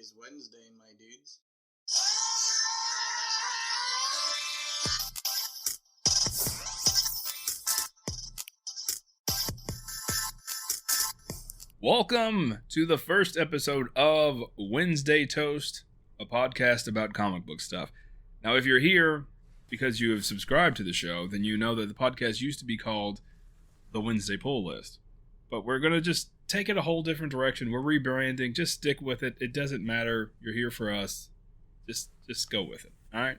is Wednesday, my dudes. Welcome to the first episode of Wednesday Toast, a podcast about comic book stuff. Now, if you're here because you have subscribed to the show, then you know that the podcast used to be called the WednesdayPull list. But we're going to just take it a whole different direction. We're rebranding. Just stick with it. It doesn't matter. You're here for us. Just go with it. All right?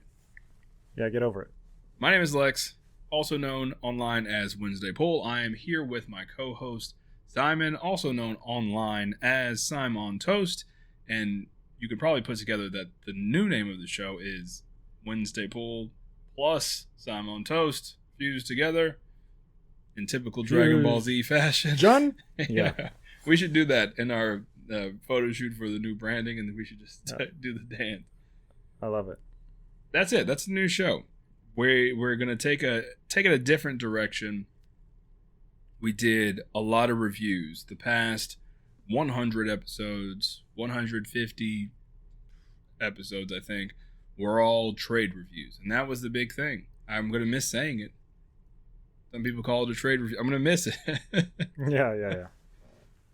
Yeah, get over it. My name is Lex, also known online as WednesdayPull. I am here with my co-host, Simon, also known online as Simon Toast, and you could probably put together that the new name of the show is WednesdayPull plus Simon Toast fused together in typical Dragon Ball Z fashion. John? Yeah. We should do that in our photo shoot for the new branding, and then we should just do the dance. I love it. That's it. That's the new show. We're gonna take it a different direction. We did a lot of reviews. The past 100 episodes, 150 episodes, I think, were all trade reviews. And that was the big thing. I'm going to miss saying it. Some people call it a trade review. I'm going to miss it. Yeah.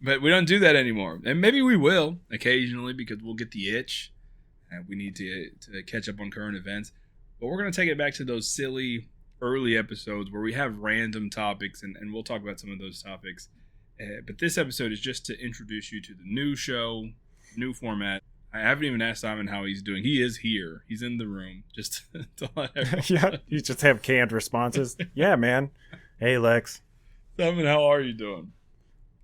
But we don't do that anymore. And maybe we will occasionally because we'll get the itch. And we need to catch up on current events. But we're going to take it back to those silly early episodes where we have random topics, and we'll talk about some of those topics. But this episode is just to introduce you to the new show, new format. I haven't even asked Simon how he's doing. He is here. He's in the room. Just to let everyone Yeah, you just have canned responses. Yeah, man. Hey, Lex. Simon, how are you doing?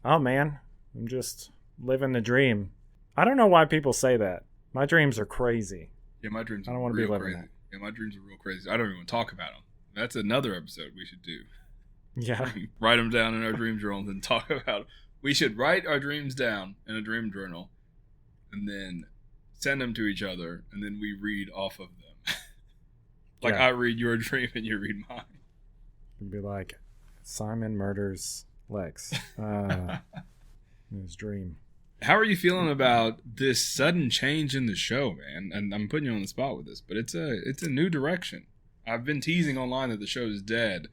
Oh, man. I'm just living the dream. I don't know why people say that. My dreams are crazy. Yeah, my dreams are I don't want to be living crazy. that. Yeah, my dreams are real crazy. I don't even want to talk about them. That's another episode we should do. Yeah. Write them down in our dream journals and talk about them. We should write our dreams down in a dream journal and then send them to each other, and then we read off of them. Like Yeah. I read your dream and you read mine. It'd be like, Simon murders Lex. His dream. How are you feeling about this sudden change in the show, man? And I'm putting you on the spot with this, but it's a new direction. I've been teasing online that the show is dead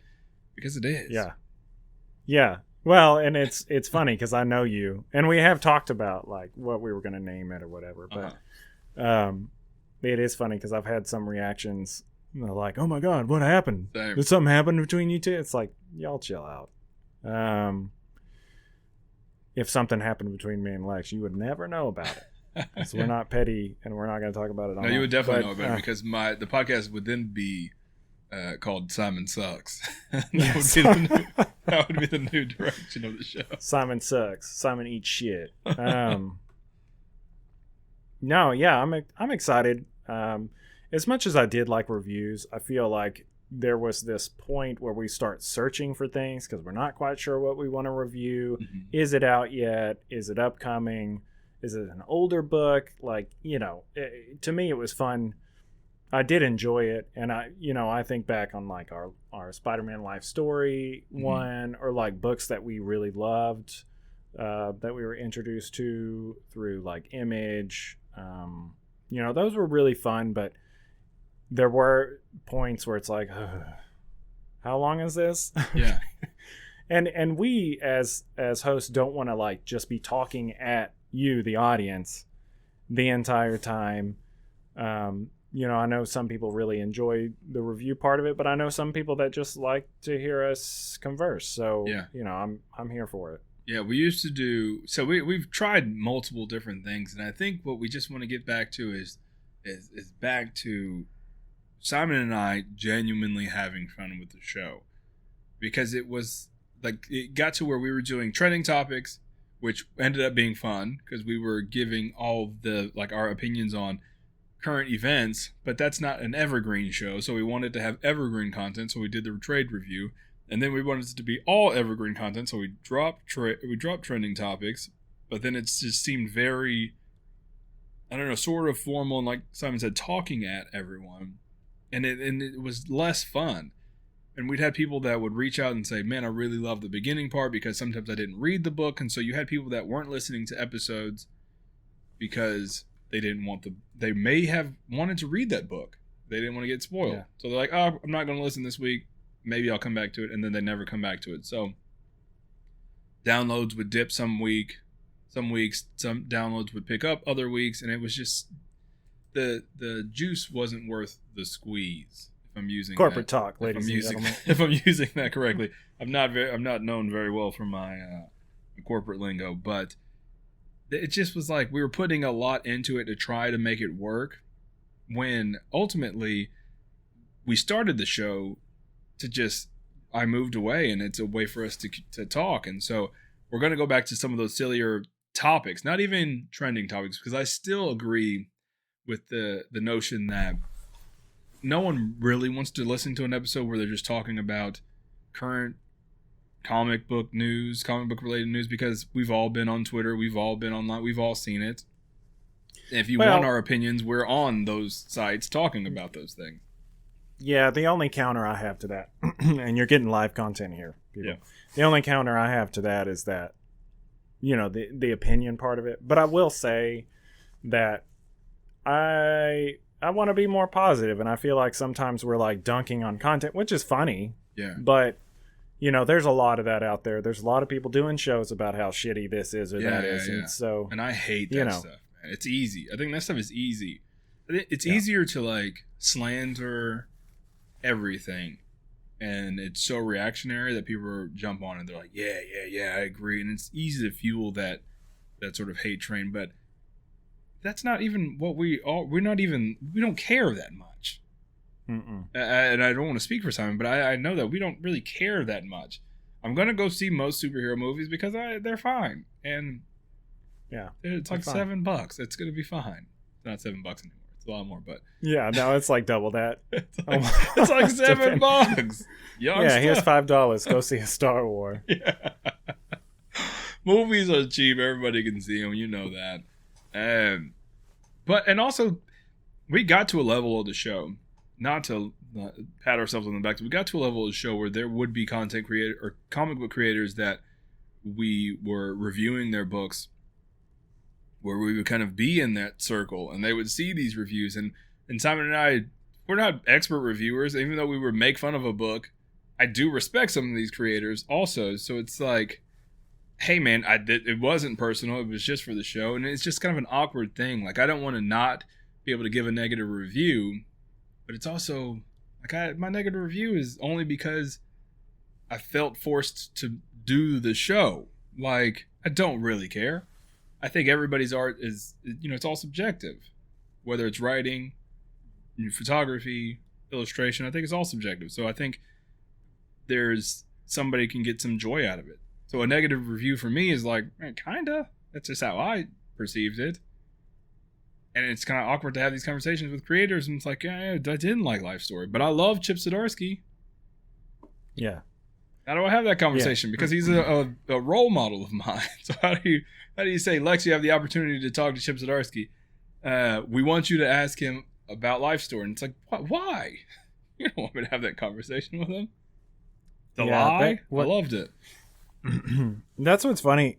because it is. Yeah. Well, and it's funny because I know you, and we have talked about like what we were going to name it or whatever. But it is funny because I've had some reactions, you know, like, "Oh my God, what happened? Same. Did something happen between you two?" It's like, y'all chill out. If something happened between me and Lex, you would never know about it. So we're not petty, and we're not going to talk about it. No, you would definitely know about it because the podcast would then be called Simon Sucks. That would be the new direction of the show. Simon sucks. Simon eats shit. No, yeah, I'm excited. As much as I did like reviews, I feel like there was this point where we start searching for things because we're not quite sure what we want to review. Mm-hmm. Is it out yet? Is it upcoming? Is it an older book? Like, you know, to me it was fun. I did enjoy it, and I think back on like our Spider-Man life story one, or like books that we really loved, that we were introduced to through like Image. Those were really fun, but there were points where it's like, how long is this? Yeah. and we as hosts don't want to like just be talking at you, the audience, the entire time. I know some people really enjoy the review part of it, but I know some people that just like to hear us converse. So, yeah. I'm here for it. Yeah, we used to do, so we've tried multiple different things, and I think what we just want to get back to is back to Simon and I genuinely having fun with the show. Because it was, like, it got to where we were doing trending topics, which ended up being fun, because we were giving all the, like, our opinions on current events, but that's not an evergreen show, so we wanted to have evergreen content, so we did the trade review, and then we wanted it to be all evergreen content, so we dropped trending topics, but then it just seemed very, I don't know, sort of formal, and like Simon said, talking at everyone, and it was less fun. And we'd had people that would reach out and say, man, I really love the beginning part because sometimes I didn't read the book. And so you had people that weren't listening to episodes because they may have wanted to read that book. They didn't want to get spoiled. Yeah. So they're like, oh, I'm not going to listen this week. Maybe I'll come back to it. And then they never come back to it. So downloads would dip some weeks, some downloads would pick up other weeks. And it was just, the juice wasn't worth the squeeze. If I'm using corporate talk, ladies and gentlemen. If I'm using that correctly. I'm not known very well for my corporate lingo, but it just was like we were putting a lot into it to try to make it work, when ultimately we started the show I moved away, and it's a way for us to talk. And so we're going to go back to some of those sillier topics, not even trending topics, because I still agree with the notion that no one really wants to listen to an episode where they're just talking about current comic book related news, because we've all been on Twitter, we've all been online, we've all seen it. If you want our opinions, we're on those sites talking about those things. Yeah, the only counter I have to that, and you're getting live content here, people. Yeah. The only counter I have to that is that, the opinion part of it. But I will say that I want to be more positive, and I feel like sometimes we're like dunking on content, which is funny. Yeah. But there's a lot of that out there. There's a lot of people doing shows about how shitty this is or that is. Yeah. And so, and I hate that stuff, man. It's easy. I think that stuff is easy. It's easier to like slander everything, and it's so reactionary that people jump on and they're like, yeah, I agree. And it's easy to fuel that sort of hate train, but that's not even what we don't care that much. And I don't want to speak for Simon, but I know that we don't really care that much. I'm gonna go see most superhero movies because they're fine, and it's like $7. It's gonna be fine. It's not $7 anymore. It's a lot more, but no, it's like double that. it's like $7. Here's $5. Go see a Star Wars. Yeah. Movies are cheap. Everybody can see them. You know that. And also, we got to a level of the show. Not to pat ourselves on the back, but we got to a level of the show where there would be content creator or comic book creators that we were reviewing their books, where we would kind of be in that circle, and they would see these reviews. And Simon and I, we're not expert reviewers, even though we would make fun of a book. I do respect some of these creators also. So it's like, hey man, it wasn't personal. It was just for the show. And it's just kind of an awkward thing. Like, I don't want to not be able to give a negative review, but it's also like my negative review is only because I felt forced to do the show. Like, I don't really care. I think everybody's art is, it's all subjective. Whether it's writing, photography, illustration, I think it's all subjective. So I think somebody can get some joy out of it. So a negative review for me is like, kinda. That's just how I perceived it. And it's kind of awkward to have these conversations with creators, and it's like, I didn't like Life Story, but I love Chip Zdarsky. Yeah. How do I have that conversation? Because he's a role model of mine. So how do you say, Lex, you have the opportunity to talk to Chip Zdarsky. We want you to ask him about Life Story. And it's like, what? Why? You don't want me to have that conversation with him? The lie? I loved it. That's what's funny.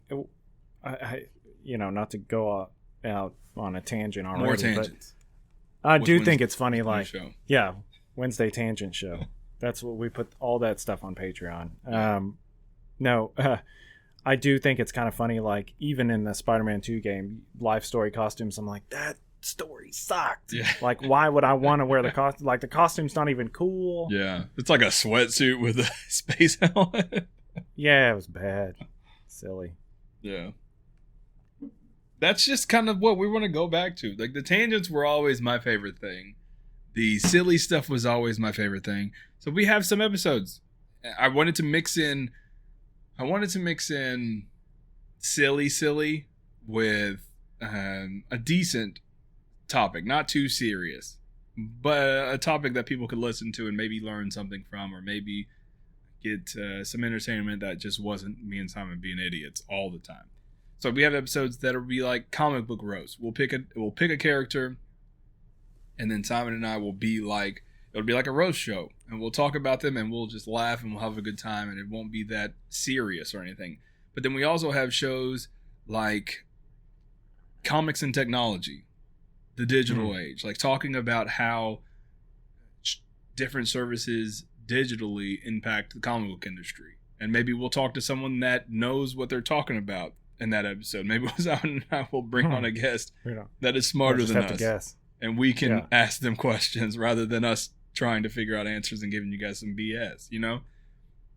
I not to go out on a tangent already. More tangents. But I do think it's funny, like, show? Wednesday Tangent Show. That's what we put all that stuff on Patreon. I do think it's kind of funny, like, even in the Spider-Man 2 game, Life Story costumes, I'm like, that story sucked. Yeah. Like, why would I want to wear the costume? Like, the costume's not even cool. Yeah. It's like a sweatsuit with a space helmet. Yeah, it was bad. Silly. Yeah. That's just kind of what we want to go back to. Like, the tangents were always my favorite thing. The silly stuff was always my favorite thing. So we have some episodes. I wanted to mix in silly with a decent topic, not too serious, but a topic that people could listen to and maybe learn something from, or maybe get some entertainment that just wasn't me and Simon being idiots all the time. So we have episodes that'll be like comic book roast. We'll pick a character, and then Simon and I will be like, it'll be like a roast show, and we'll talk about them, and we'll just laugh, and we'll have a good time, and it won't be that serious or anything. But then we also have shows like Comics and Technology, the digital age, like talking about how different services digitally impact the comic book industry. And maybe we'll talk to someone that knows what they're talking about in that episode. Maybe I will bring on a guest that is smarter than us. Guess. And we can ask them questions rather than us trying to figure out answers and giving you guys some BS, you know?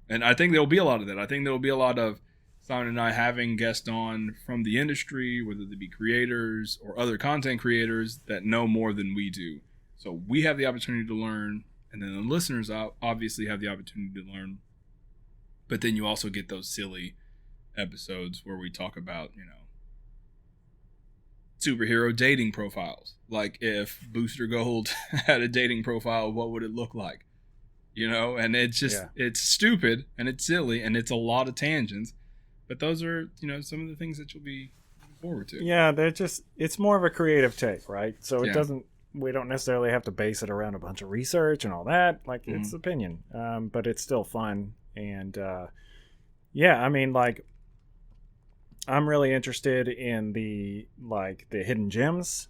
And I think there'll be a lot of that. I think there'll be a lot of Simon and I having guests on from the industry, whether they be creators or other content creators that know more than we do. So we have the opportunity to learn, and then the listeners obviously have the opportunity to learn. But then you also get those silly episodes where we talk about, you know, superhero dating profiles. Like if Booster Gold had a dating profile, what would it look like? You know, and it's just, it's stupid and it's silly and it's a lot of tangents. But those are, you know, some of the things that you'll be looking forward to. Yeah, they're just, it's more of a creative take, right? So it doesn't, we don't necessarily have to base it around a bunch of research and all that. Like, it's opinion. But it's still fun. And, I mean, like, I'm really interested in the hidden gems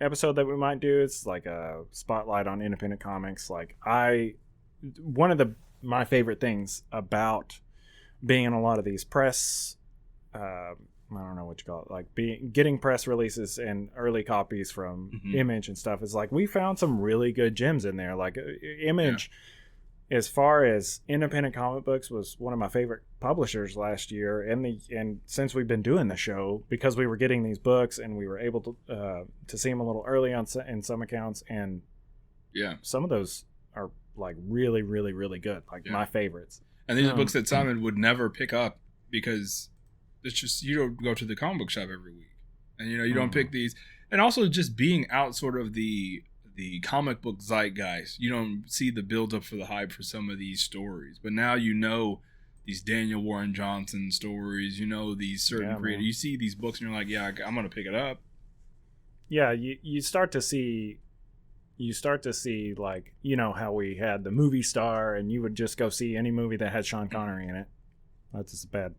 episode that we might do. It's like a spotlight on independent comics. Like, one of my favorite things about being in a lot of these press, I don't know what you call it, like getting press releases and early copies from Image and stuff, is like we found some really good gems in there. Like Image, as far as independent comic books, was one of my favorite publishers last year, and since we've been doing the show, because we were getting these books and we were able to see them a little early on in some accounts, and some of those are like really, really, really good, like my favorites. And these are books that Simon would never pick up because it's just, you don't go to the comic book shop every week, and you know you don't pick these. And also just being out sort of the comic book zeitgeist, you don't see the build up for the hype for some of these stories. But now you know these Daniel Warren Johnson stories, you know these certain creators. You see these books and you're like, yeah, I'm gonna pick it up. Yeah, you start to see. Like, you know how we had the movie star, and you would just go see any movie that had Sean Connery in it. That's just a bad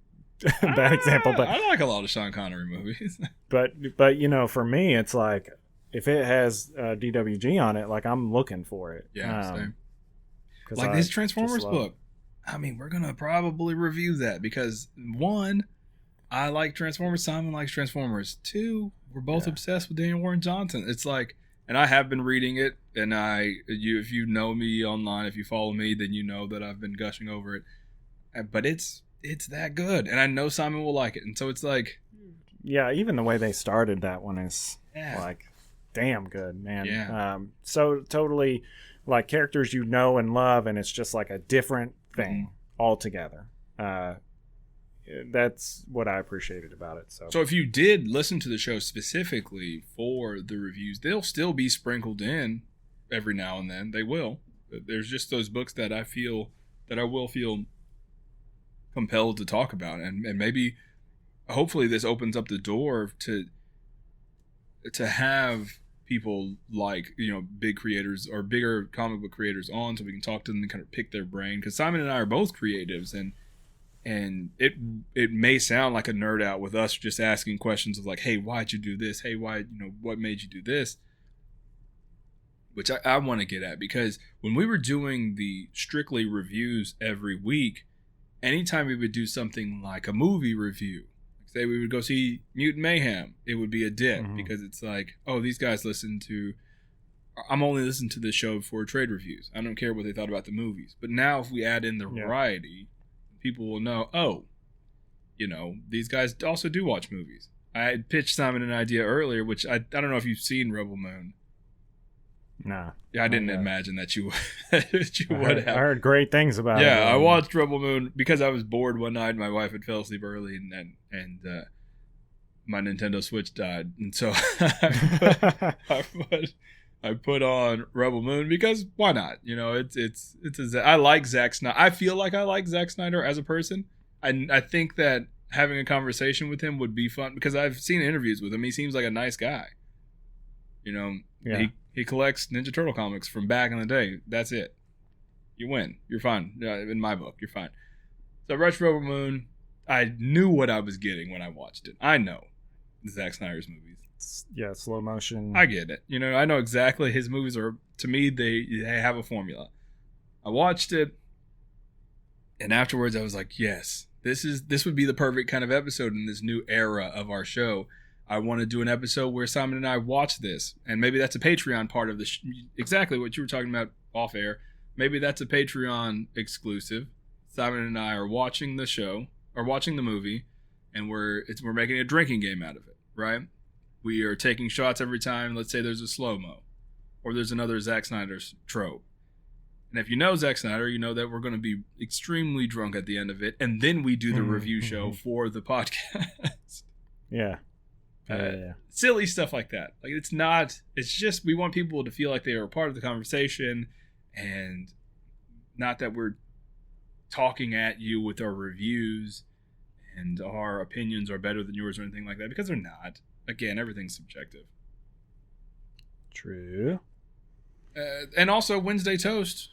example, but I like a lot of Sean Connery movies. but you know, for me, it's like if it has DWG on it, like I'm looking for it. Yeah, same. Like this Transformers book. I mean, we're gonna probably review that because 1, I like Transformers. Simon likes Transformers. 2, we're both obsessed with Daniel Warren Johnson. It's like. And I have been reading it, and if you know me online, if you follow me, then you know that I've been gushing over it. But it's that good, and I know Simon will like it, and so it's like, even the way they started that one is like damn good, man. Yeah. So totally like characters you know and love, and it's just like a different thing altogether. That's what I appreciated about it. So if you did listen to the show specifically for the reviews, they'll still be sprinkled in every now and then. They will. There's just those books that I will feel compelled to talk about, and maybe hopefully this opens up the door to have people like, you know, big creators or bigger comic book creators on, so we can talk to them and kind of pick their brain, because Simon and I are both creatives, and it may sound like a nerd out with us just asking questions of like, hey, why'd you do this? Hey, what made you do this? Which I want to get at, because when we were doing the strictly reviews every week, anytime we would do something like a movie review, like say we would go see Mutant Mayhem, it would be a dip because it's like, oh, these guys I'm only listening to this show for trade reviews. I don't care what they thought about the movies. But now if we add in the variety, people will know, oh, you know, these guys also do watch movies. I had pitched Simon an idea earlier, which I don't know if you've seen Rebel Moon. Nah. Yeah, I didn't imagine that you would have. I heard great things about it. Yeah, I watched Rebel Moon because I was bored one night. My wife had fell asleep early, and my Nintendo Switch died, and so I put on Rebel Moon because why not? You know, I like Zack Snyder. I feel like I like Zack Snyder as a person. I think that having a conversation with him would be fun because I've seen interviews with him. He seems like a nice guy. You know, he collects Ninja Turtle comics from back in the day. That's it. You win. You're fine. In my book, you're fine. So I watched Rebel Moon. I knew what I was getting when I watched it. I know Zack Snyder's movies. Yeah, slow motion. I get it. You know, I know exactly his movies are, to me, they have a formula. I watched it, and afterwards I was like, yes, this would be the perfect kind of episode in this new era of our show. I want to do an episode where Simon and I watch this, and maybe that's a Patreon part of this. Exactly what you were talking about off air. Maybe that's a Patreon exclusive. Simon and I are watching the show, or watching the movie, and we're making a drinking game out of it, right? We are taking shots every time. Let's say there's a slow-mo, or there's another Zack Snyder's trope. And if you know Zack Snyder, you know that we're going to be extremely drunk at the end of it, and then we do the review show for the podcast. Yeah. Silly stuff like that. Like, it's just we want people to feel like they are a part of the conversation, and not that we're talking at you with our reviews and our opinions are better than yours or anything like that, because they're not. Again, everything's subjective. True. And also Wednesday Toast.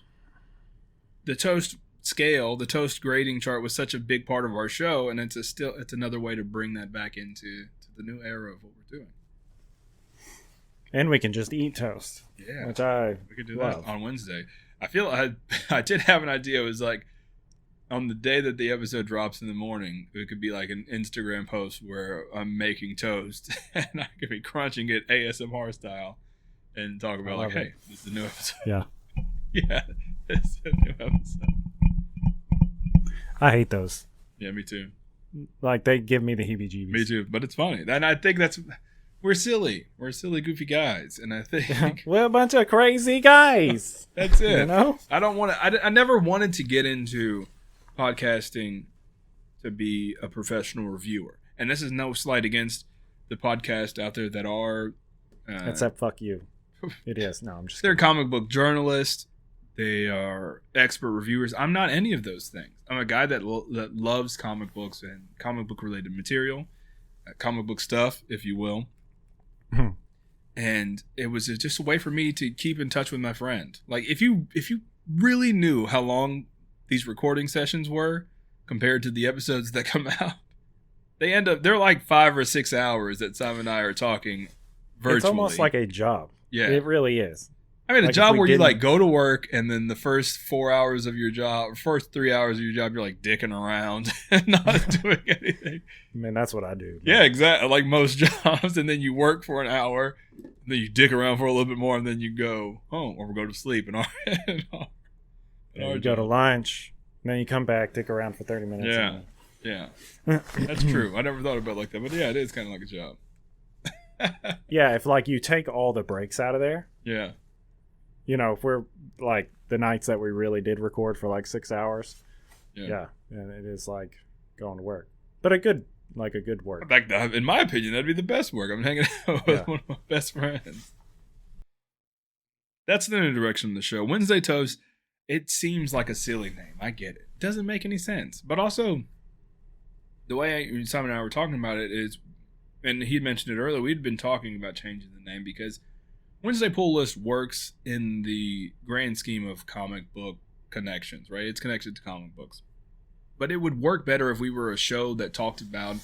The toast scale, the toast grading chart was such a big part of our show, and it's another way to bring that back into the new era of what we're doing. And we can just eat toast. Yeah. Which we could do that on Wednesday. I feel I did have an idea. It was like, on the day that the episode drops in the morning, it could be like an Instagram post where I'm making toast and I could be crunching it ASMR style and talk about like, hey, this is a new episode. Yeah. Yeah, this is a new episode. I hate those. Yeah, me too. Like, they give me the heebie-jeebies. Me too, but it's funny. And I think we're silly. We're silly, goofy guys. And I think we're a bunch of crazy guys. That's it. You know? I never wanted to get into podcasting to be a professional reviewer, and this is no slight against the podcast out there that are except fuck you. It is. No, I'm just they're comic book journalists, they are expert reviewers. I'm not any of those things. I'm a guy that loves comic books and comic book related material, comic book stuff, if you will. And it was just a way for me to keep in touch with my friend. Like, if you really knew how long these recording sessions were compared to the episodes that come out, they're like 5 or 6 hours that Simon and I are talking virtually. It's almost like a job. Yeah, it really is. I mean, a job where you like go to work, and then the first 4 hours of your job, first 3 hours of your job, you're like dicking around and not doing anything. I mean, that's what I do. Yeah, exactly. Like most jobs, and then you work for an hour, and then you dick around for a little bit more, and then you go home or go to sleep. You go to lunch, and then you come back, dick around for 30 minutes. Yeah. That's true. I never thought about it like that, but yeah, it is kind of like a job. Yeah, if like you take all the breaks out of there. Yeah. You know, if we're like the nights that we really did record for like 6 hours. Yeah. And it is like going to work. But a good work. In my opinion, that'd be the best work. I'm hanging out with one of my best friends. That's the new direction of the show. Wednesday Toast, it seems like a silly name. I get it. It doesn't make any sense. But also, the way Simon and I were talking about it is, and he mentioned it earlier, we'd been talking about changing the name because Wednesday Pull List works in the grand scheme of comic book connections, right? It's connected to comic books. But it would work better if we were a show that talked about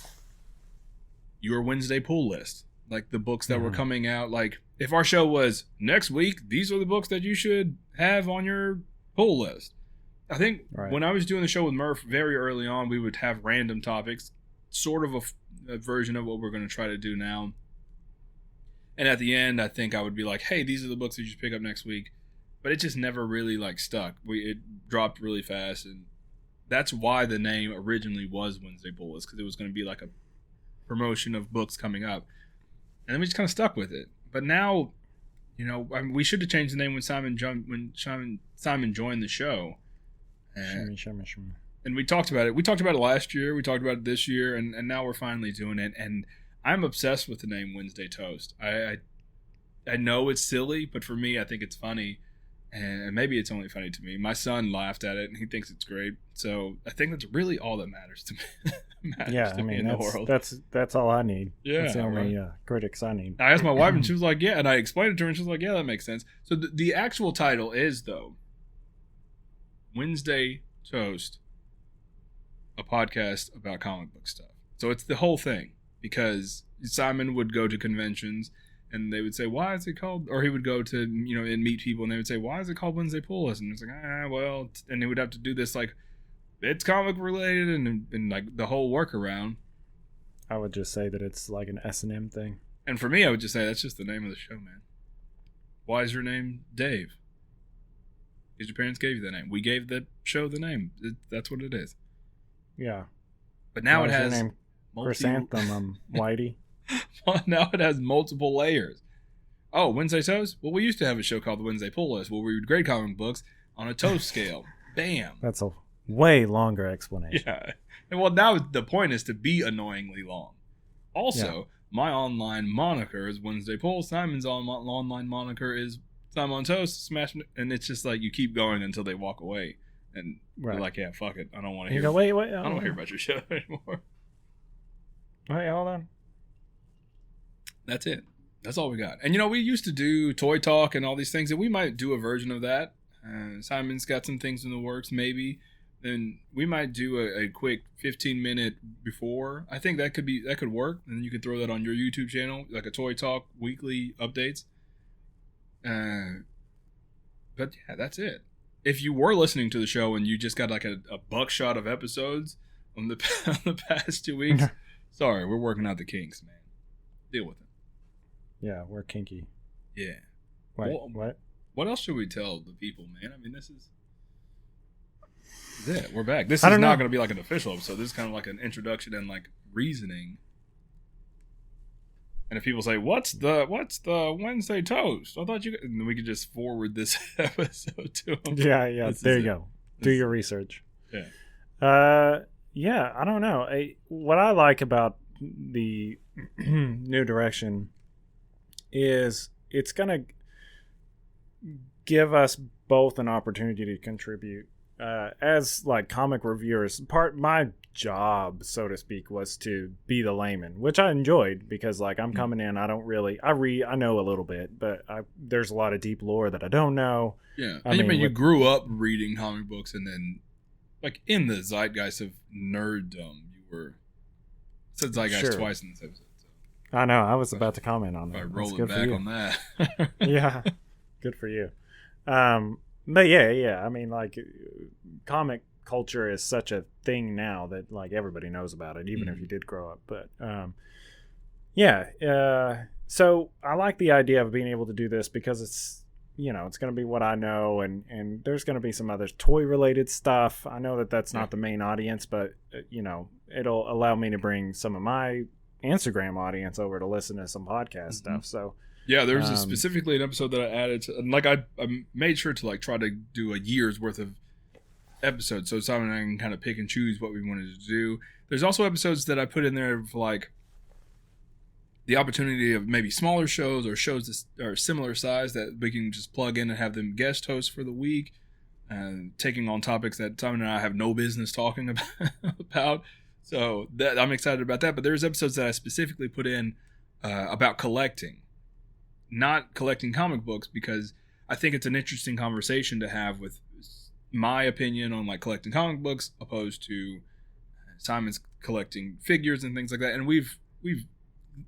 your Wednesday Pull List. Like the books that were coming out. Like if our show was next week, these are the books that you should have on your pull list. I think when I was doing the show with Murph very early on, we would have random topics, sort of a version of what we're going to try to do now. And at the end, I think I would be like, hey, these are the books that you should pick up next week. But it just never really like stuck. It dropped really fast. And that's why the name originally was Wednesday Pull List, because it was going to be like a promotion of books coming up. And then we just kind of stuck with it. But now, you know, I mean, we should have changed the name when Simon joined the show. And we talked about it. We talked about it last year. We talked about it this year. And now we're finally doing it. And I'm obsessed with the name Wednesday Toast. I know it's silly, but for me, I think it's funny. And maybe it's only funny to me. My son laughed at it, and he thinks it's great. So I think that's really all that matters to me. That's all I need. Yeah, that's the only critics I need. I asked my wife, and she was like, "Yeah," and I explained it to her, and she was like, "Yeah, that makes sense." So the actual title is though Wednesday Toast, a podcast about comic book stuff. So it's the whole thing. because Simon would go to conventions and they would say, why is it called, or he would go to, and meet people and they would say, why is it called Wednesday Pull List? And it's like, well, and he would have to do this, like, it's comic related and like the whole workaround. I would just say that it's like an S&M thing. And for me, I would just say that's just the name of the show, man. Why is your name Dave? Because your parents gave you the name. We gave the show the name. That's what it is. Yeah. But now Why it is your has name Chrysanthemum Whitey. Now it has multiple layers. Oh, Wednesday Toast? Well, we used to have a show called the Wednesday Pull List where we read grade comic books on a toast scale. Bam. That's a way longer explanation. Yeah. And well, now the point is to be annoyingly long. Also, my online moniker is Wednesday Pull. Simon's online moniker is Simon Toast. Smash, and it's just like you keep going until they walk away, and you're like, yeah, fuck it, I don't want to hear. You go, wait, I don't want to hear about your show anymore. Wait, hold on. That's it. That's all we got. And we used to do Toy Talk and all these things, and we might do a version of that. Simon's got some things in the works, maybe. Then we might do a quick 15-minute before. I think that could work, and you could throw that on your YouTube channel, like a Toy Talk weekly updates. But yeah, that's it. If you were listening to the show and you just got like a buckshot of episodes on the past 2 weeks, sorry, we're working out the kinks, man. Deal with it. Yeah, we're kinky. Yeah. Wait, what? What else should we tell the people, man? I mean, this is it. We're back. This is not going to be like an official episode. This is kind of like an introduction and like reasoning. And if people say, "What's the Wednesday Toast?" I thought and we could just forward this episode to them. Yeah. There you go. Do your research. Yeah. Yeah. I don't know. What I like about the new direction is it's gonna give us both an opportunity to contribute. As like comic reviewers, my job, so to speak, was to be the layman, which I enjoyed because like I'm coming in, I know a little bit, but there's a lot of deep lore that I don't know. Yeah. You grew up reading comic books and then like in the zeitgeist of nerddom, you were said zeitgeist twice in this episode. So. I know, I was about to comment on that. I roll it back on that. Yeah. Good for you. But yeah. I mean, like, comic culture is such a thing now that like everybody knows about it, even if you did grow up. But so I like the idea of being able to do this because it's it's going to be what I know, and there's going to be some other toy related stuff. I know that that's not the main audience, but it'll allow me to bring some of my Instagram audience over to listen to some podcast stuff. So. Yeah, there's specifically an episode that I added to, and like I made sure to like try to do a year's worth of episodes, so Simon and I can kind of pick and choose what we wanted to do. There's also episodes that I put in there for like the opportunity of maybe smaller shows or shows that are similar size that we can just plug in and have them guest host for the week, taking on topics that Simon and I have no business talking about. So that I'm excited about that. But there's episodes that I specifically put in about collecting. Not collecting comic books, because I think it's an interesting conversation to have with my opinion on like collecting comic books opposed to Simon's collecting figures and things like that. And we've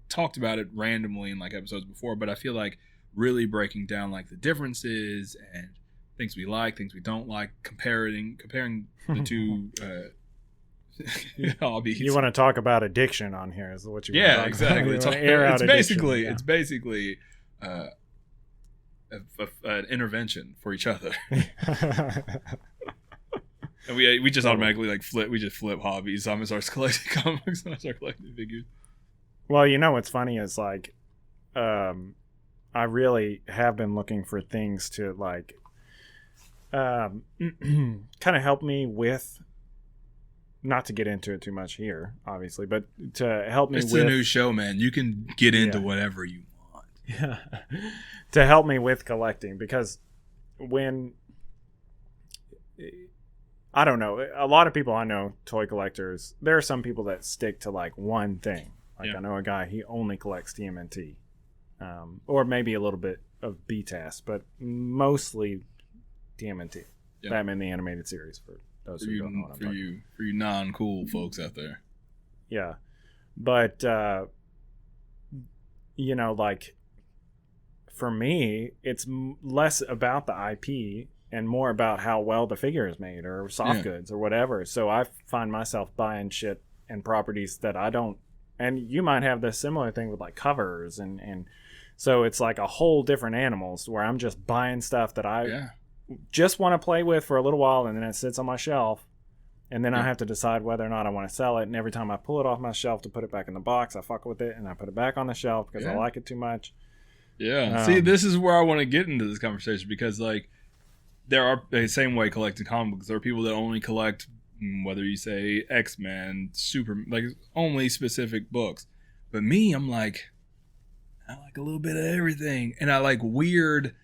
talked about it randomly in like episodes before, but I feel like really breaking down like the differences and things we like, things we don't like, comparing the two hobbies. You want to talk about addiction on here is what you want to talk exactly. About. It's basically an intervention for each other. And we just automatically like flip hobbies. Simon starts collecting comics and I start collecting figures. Well, what's funny is like I really have been looking for things to like kind of help me with, not to get into it too much here obviously, but to help me it's a new show, man. You can get into whatever you want. Yeah. To help me with collecting, because when I don't know, a lot of people I know, toy collectors, there are some people that stick to like one thing. Like I know a guy, he only collects TMNT, or maybe a little bit of BTAS, but mostly TMNT, Batman the Animated Series, for those who don't know what I'm talking about. For you non-cool folks out there. Yeah. But you know, like for me, it's less about the IP and more about how well the figure is made or soft goods or whatever. So I find myself buying shit and properties that I don't. And you might have this similar thing with like covers and so it's like a whole different animals where I'm just buying stuff that I just want to play with for a little while, and then it sits on my shelf, and then I have to decide whether or not I want to sell it. And every time I pull it off my shelf to put it back in the box, I fuck with it and I put it back on the shelf because I like it too much. Yeah. See, this is where I want to get into this conversation, because like there are the same way collecting comic books. There are people that only collect, whether you say X-Men, Super, like only specific books. But me, I'm like, I like a little bit of everything, and I like weird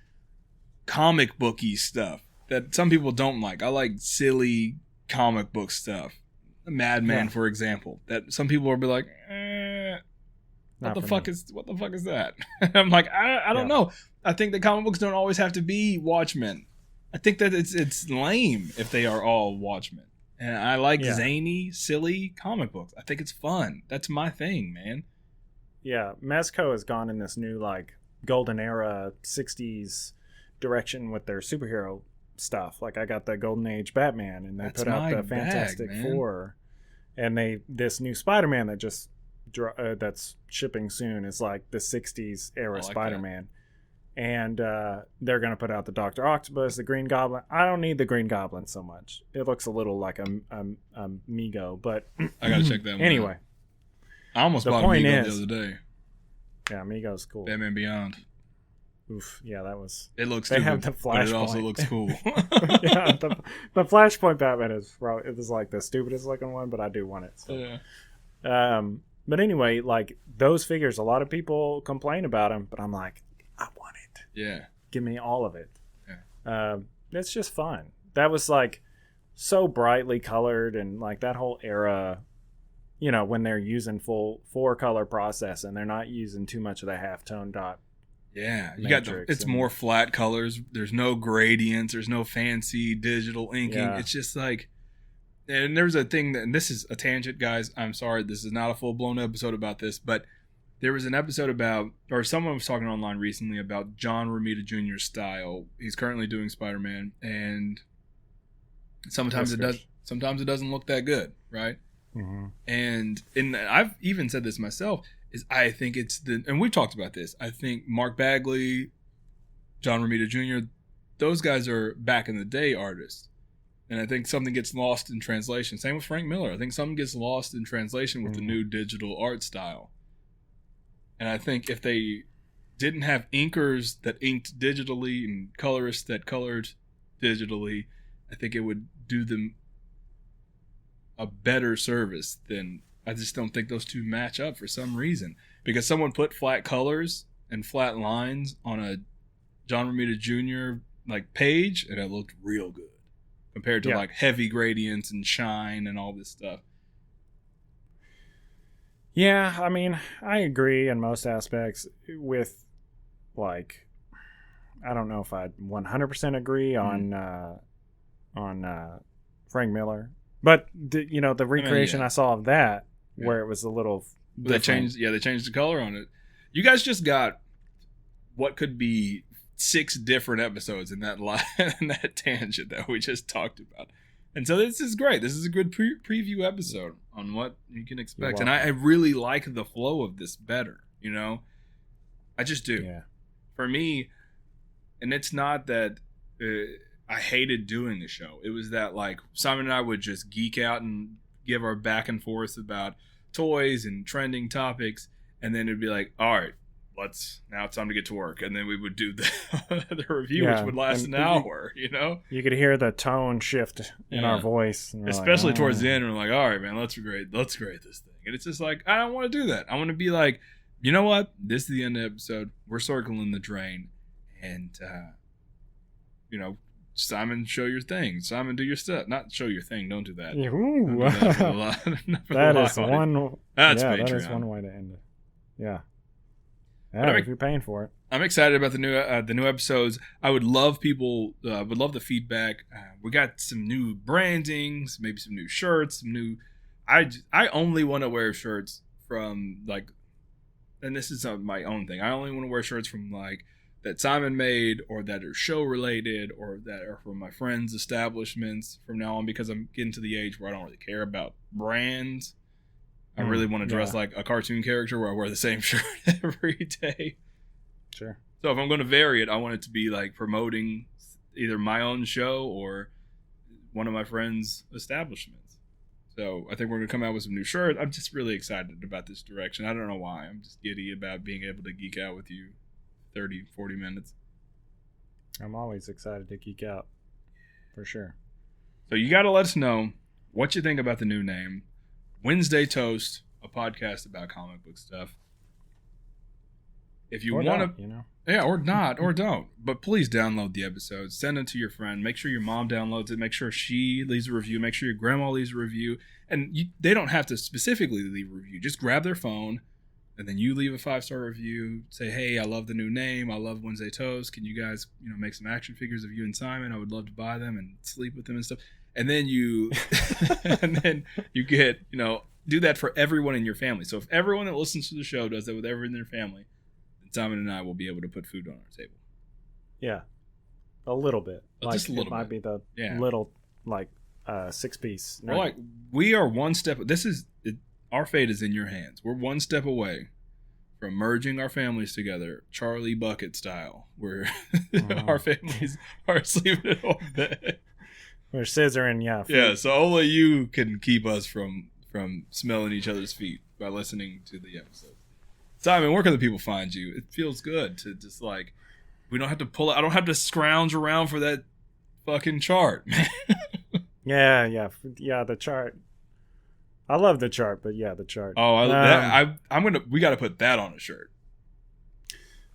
comic booky stuff that some people don't like. I like silly comic book stuff. Madman, for example, that some people will be like, what the fuck is that? I'm like, I don't know. I think that comic books don't always have to be Watchmen. I think that it's lame if they are all Watchmen. And I like zany, silly comic books. I think it's fun. That's my thing, man. Yeah, Mezco has gone in this new like golden era 60s direction with their superhero stuff. Like I got the Golden Age Batman, and they put out the Fantastic Four, and this new Spider-Man that just that's shipping soon is like the 60s era Spider-Man. And they're going to put out the Dr. Octopus, the Green Goblin. I don't need the Green Goblin so much. It looks a little like a Mego, but I got to check that one anyway. Out. I almost bought a Mego the other day. Yeah, Mego's cool. Batman Beyond. Oof, yeah, that was... It looks stupid, have the but it also looks cool. Yeah, the Flashpoint Batman is probably... It was like the stupidest looking one, but I do want it. So. Yeah. But anyway, like those figures, a lot of people complain about them, but I'm like, I want it. Yeah. Give me all of it. Yeah. It's just fun. That was like so brightly colored, and like that whole era, you know, when they're using full 4-color process and they're not using too much of the halftone dot. Yeah, you got it's more flat colors. There's no gradients. There's no fancy digital inking. Yeah. It's just like, and there's a thing that, and this is a tangent, guys. I'm sorry, this is not a full blown episode about this, but there was an episode about, or someone was talking online recently about John Romita Jr.'s style. He's currently doing Spider-Man, and sometimes it doesn't look that good, right? Mm-hmm. And I've even said this myself. I think it's and we've talked about this. I think Mark Bagley, John Romita Jr., those guys are back in the day artists. And I think something gets lost in translation. Same with Frank Miller. I think something gets lost in translation with the new digital art style. And I think if they didn't have inkers that inked digitally and colorists that colored digitally, I think it would do them a better service than... I just don't think those two match up for some reason. Because someone put flat colors and flat lines on a John Romita Jr. like page, and it looked real good compared to like heavy gradients and shine and all this stuff. Yeah, I mean, I agree in most aspects with, like, I don't know if I'd 100% agree on Frank Miller, but the recreation I saw of that, where it was a little different. They changed the color on it. You guys just got what could be 6 different episodes in that in that tangent that we just talked about. And so this is great. This is a good preview episode on what you can expect. And I really like the flow of this better, I just do. Yeah. For me, and it's not that I hated doing the show. It was that like Simon and I would just geek out and give our back and forth about toys and trending topics, and then it'd be like, all right, now it's time to get to work, and then we would do the review, which would last an hour. You could hear the tone shift in our voice, especially towards the end. We're like, all right, man, let's grade this thing, and it's just like, I don't want to do that. I want to be like, you know what? This is the end of the episode. We're circling the drain, and Simon, show your thing. Simon, do your stuff. Not show your thing. Don't do that. Ooh. That is one way to end it. Yeah. If you're paying for it. I'm excited about the new episodes. I would love would love the feedback. We got some new brandings, maybe some new shirts, I only want to wear shirts from like, and this is my own thing. I only want to wear shirts from like that Simon made, or that are show related, or that are from my friends' establishments from now on, because I'm getting to the age where I don't really care about brands. I really want to dress like a cartoon character where I wear the same shirt every day. Sure. So if I'm going to vary it, I want it to be like promoting either my own show or one of my friends' establishments. So I think we're going to come out with some new shirts. I'm just really excited about this direction. I don't know why. I'm just giddy about being able to geek out with you 30, 40 minutes. I'm always excited to geek out. For sure. So you got to let us know what you think about the new name. Wednesday Toast, a podcast about comic book stuff. If you want to, yeah, or not, or don't. But please download the episodes. Send it to your friend. Make sure your mom downloads it. Make sure she leaves a review. Make sure your grandma leaves a review. And they don't have to specifically leave a review. Just grab their phone, and then you leave a 5-star review. Say, hey, I love the new name. I love Wednesday Toast. Can you guys, make some action figures of you and Simon? I would love to buy them and sleep with them and stuff. And then you, get, do that for everyone in your family. So if everyone that listens to the show does that with everyone in their family, then Simon and I will be able to put food on our table. Yeah, a little bit. Just a little bit. It might be the little 6-piece. We're we are one step. Our fate is in your hands. We're one step away from merging our families together, Charlie Bucket style, where our families are sleeping in one bed. We're scissoring, yeah. Yeah, so only you can keep us from smelling each other's feet by listening to the episodes. Simon, where can the people find you? It feels good to just we don't have to pull it. I don't have to scrounge around for that fucking chart, man. Yeah, the chart. I love the chart, but yeah, the chart. Oh, we got to put that on a shirt.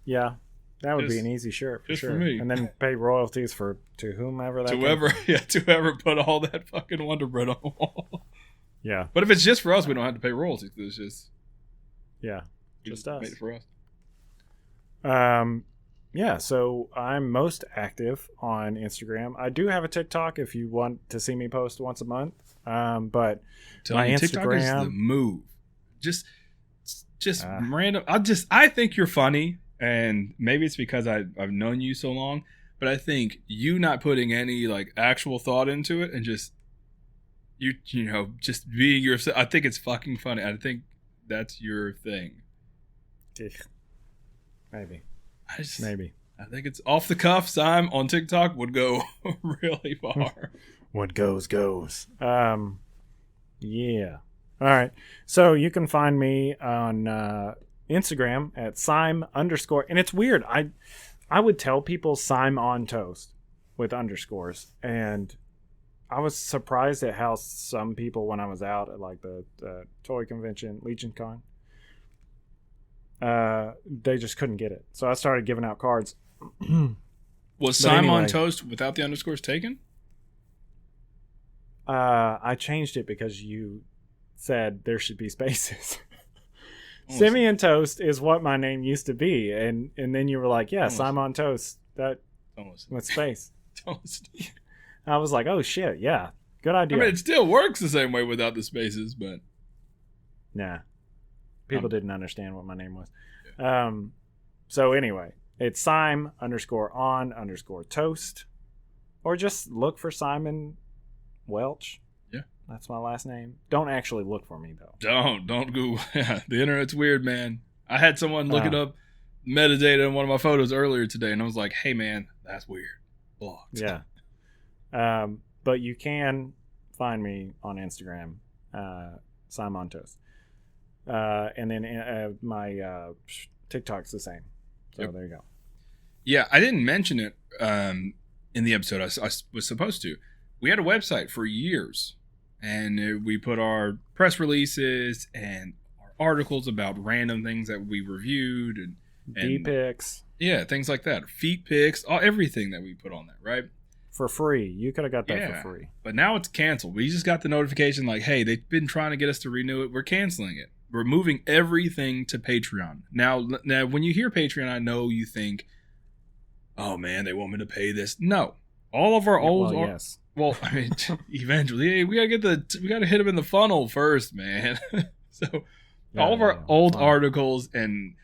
Yeah. That would be an easy shirt for just sure. For me. And then pay royalties to whomever that to whoever put all that fucking Wonder Bread on the wall. Yeah. But if it's just for us, we don't have to pay royalties. It's just just us. Made it for us. Yeah, so I'm most active on Instagram. I do have a TikTok if you want to see me post once a month. But my Instagram, TikTok is the move. Just random. I think you're funny. And maybe it's because I've known you so long, but I think you not putting any actual thought into it and just just being yourself. I think it's fucking funny. I think that's your thing. Maybe. I think it's off the cuff. Simon on TikTok would go really far. What goes. Yeah. All right. So you can find me on Instagram at Sim_, and it's weird. I would tell people Sim on toast with underscores, and I was surprised at how some people, when I was out at the toy convention, Legion Con, they just couldn't get it. So I started giving out cards. Was Sim on toast without the underscores taken? I changed it because you said there should be spaces. Simeon Toast is what my name used to be, and then you were like, yeah, Simon Toast, that with space. Toast. I was like, oh shit, yeah, good idea. I mean, it still works the same way without the spaces, but nah, people didn't understand what my name was. Yeah. So anyway, it's Sim_on_toast, or just look for Simon Welch. That's my last name. Don't actually look for me, though. Don't Google. Yeah, the internet's weird, man. I had someone look it up, metadata in one of my photos earlier today, and I was like, hey, man, that's weird. Blocked. Yeah. But you can find me on Instagram, Simon Toast. And then my TikTok's the same. So there you go. Yeah, I didn't mention it in the episode. I was supposed to. We had a website for years. And we put our press releases and our articles about random things that we reviewed and D-pics. Yeah, things like that. Feet pics, everything that we put on there, right? For free. You could have got that for free. But now it's canceled. We just got the notification hey, they've been trying to get us to renew it. We're canceling it. We're moving everything to Patreon. Now when you hear Patreon, I know you think, oh man, they want me to pay this. No. All of our old... yes. Well, I mean, eventually, we gotta hit them in the funnel first, man. So, All of our old articles and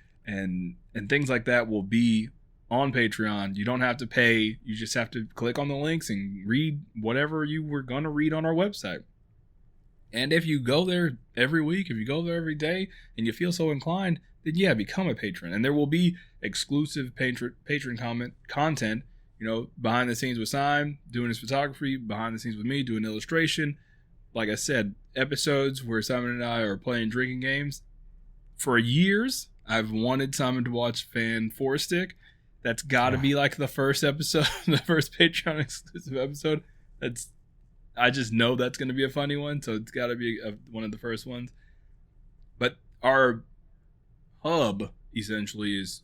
things like that will be on Patreon. You don't have to pay. You just have to click on the links and read whatever you were going to read on our website. And if you go there every week, if you go there every day and you feel so inclined, then yeah, become a patron. And there will be exclusive patron content, behind the scenes with Simon doing his photography, behind the scenes with me doing illustration. Like I said, episodes where Simon and I are playing drinking games. For years, I've wanted Simon to watch Fan 4-Stick. That's got to be like the first episode, the first Patreon exclusive episode. I just know that's going to be a funny one, so it's got to be one of the first ones. But our hub essentially is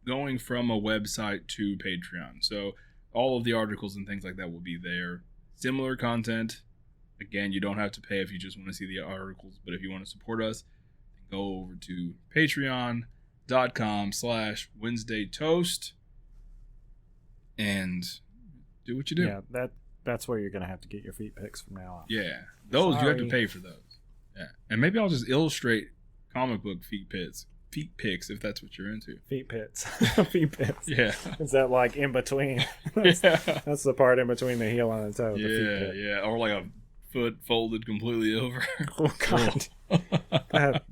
going from a website to Patreon. So all of the articles and things like that will be there. Similar content. Again, you don't have to pay if you just want to see the articles, but if you want to support us, go over to patreon.com/WednesdayToast and do what you do. Yeah, that's where you're going to have to get your feet pics from now on. Yeah, those you have to pay for those. Yeah, and maybe I'll just illustrate comic book feet pics if that's what you're into. Feet pits. Feet pits. Yeah. Is that like in between? That's the part in between the heel and the toe. Yeah. Or like a foot folded completely over. Oh, God. That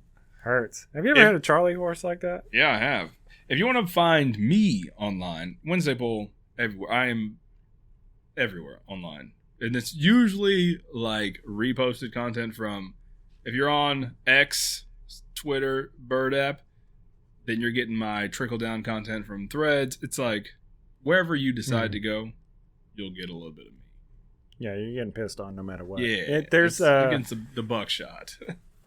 hurts. Have you ever had a Charlie horse like that? Yeah, I have. If you want to find me online, WednesdayPull everywhere. I am everywhere online. And it's usually like reposted content from, if you're on X, Twitter, Bird app, then you're getting my trickle down content from Threads. It's like wherever you decide to go, you'll get a little bit of me. Yeah, you're getting pissed on no matter what. Yeah, there's against the buckshot.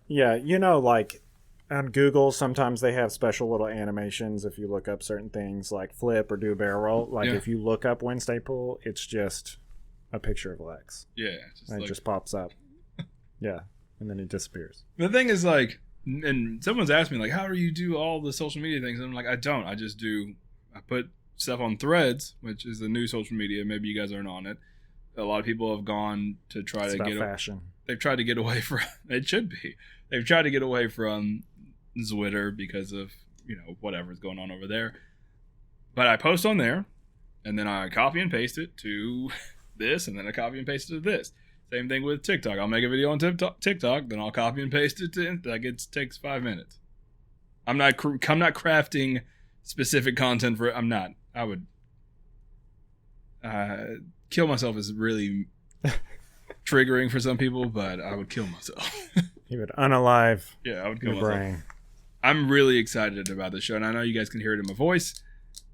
Yeah, like on Google, sometimes they have special little animations if you look up certain things like flip or do a barrel roll. Like if you look up WednesdayPull, it's just a picture of Lex. Yeah, and it just pops up. Yeah, and then it disappears. The thing is, like, and someone's asked me, like, how do you do all the social media things? And I'm like, I don't. I put stuff on Threads, which is the new social media. Maybe you guys aren't on it. A lot of people have gone to try to get fashion. They've tried to get away from. It should be. They've tried to get away from Twitter because of whatever's going on over there. But I post on there, and then I copy and paste it to this, and then I copy and paste it to this. Same thing with TikTok. I'll make a video on TikTok, then I'll copy and paste it to it takes 5 minutes. I'm not crafting specific content for. I'm not. I would kill myself is really triggering for some people, but I would kill myself. You would unalive. Yeah, I would kill your myself. brain. I'm really excited about this show, and I know you guys can hear it in my voice.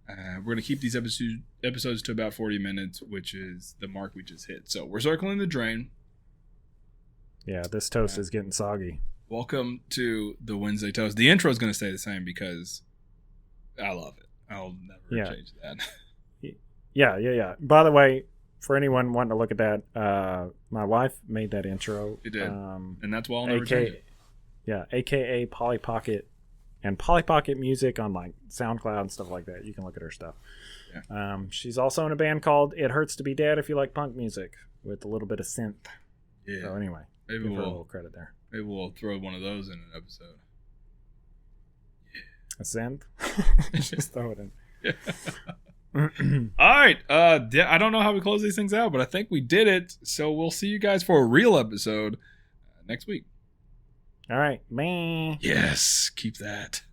We're going to keep these episodes to about 40 minutes, which is the mark we just hit. So we're circling the drain. Yeah, this toast is getting soggy. Welcome to the Wednesday Toast. The intro is going to stay the same because I love it. I'll never change that. Yeah. By the way, for anyone wanting to look at that, my wife made that intro. She did. And that's why I'll never change it. Yeah, a.k.a. Polly Pocket. And Polly Pocket Music on like SoundCloud and stuff like that. You can look at her stuff. Yeah. She's also in a band called It Hurts to Be Dead if you like punk music with a little bit of synth. Yeah. So anyway, maybe give her a little credit there. Maybe we'll throw one of those in an episode. Yeah. A synth? Just throw it in. Yeah. All right. I don't know how we close these things out, but I think we did it. So we'll see you guys for a real episode next week. All right. Bye. Yes. Keep that.